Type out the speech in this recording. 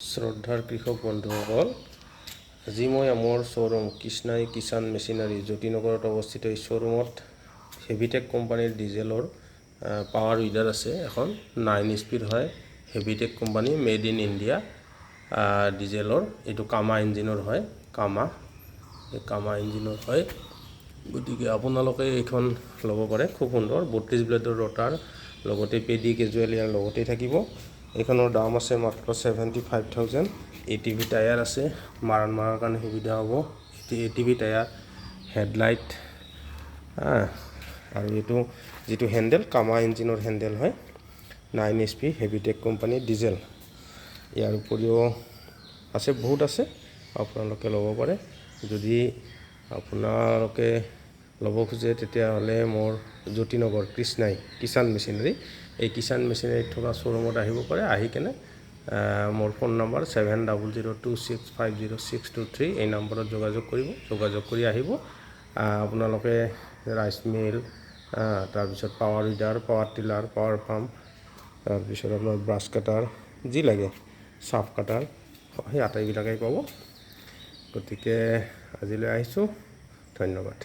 শ্ৰদ্ধাৰ কৃষক বন্ধুসকল, আজি মই মোৰ শ্ব'ৰুম কৃষ্ণাই কিষাণ মেচিনাৰী জ্যোতিনগৰত অৱস্থিত এই শ্ব'ৰুমত হেভিটেক কোম্পানীৰ ডিজেলৰ পাৱাৰ উইডাৰ আছে। এখন 9 স্পীড হয়, হেভিটেক কোম্পানী, মেড ইন ইণ্ডিয়া ডিজেলৰ। এইটো কামা ইঞ্জিনৰ হয়, কামা ইঞ্জিনৰ হয়। গতিকে আপোনালোকে এইখন ল'ব পাৰে, খুব সুন্দৰ 32 ব্লেডৰ ৰটাৰ, লগতে পেডি কেজুৱেল ইয়াৰ লগতেই থাকিব। এইখনৰ দাম আছে মাত্ৰ 75,000। ATV টায়াৰ আছে, মাৰাণ মাৰাৰ কাৰণে সুবিধা হ'ব। ATV টায়াৰ, হেডলাইট আৰু এইটো যিটো হেণ্ডেল কামা ইঞ্জিনৰ হেণ্ডেল হয়। 9 HP হেভিটেক কোম্পানী ডিজেল। ইয়াৰ উপৰিও আছে, বহুত আছে, আপোনালোকে ল'ব পাৰে। যদি আপোনালোকে ল'ব খোজে তেতিয়াহ'লে মোৰ জ্যোতিনগৰ কৃষ্ণাই কিষাণ মেচিনাৰী, এই কিষাণ মেচিনাৰীত থকা শ্ব'ৰুমত আহিব পাৰে। আহি কেনে মোৰ ফোন নম্বৰ 7002650623 এই নম্বৰত যোগাযোগ কৰি আহিব। আপোনালোকে ৰাইচ মিল, তাৰপিছত power weeder, power tiller, power pump, তাৰপিছত আপোনাৰ ব্ৰাছ কাটাৰ, যি লাগে চাফ কাটাৰ, সেই আটাইবিলাকেই পাব। গতিকে আজিলৈ আহিছোঁ, ধন্যবাদ।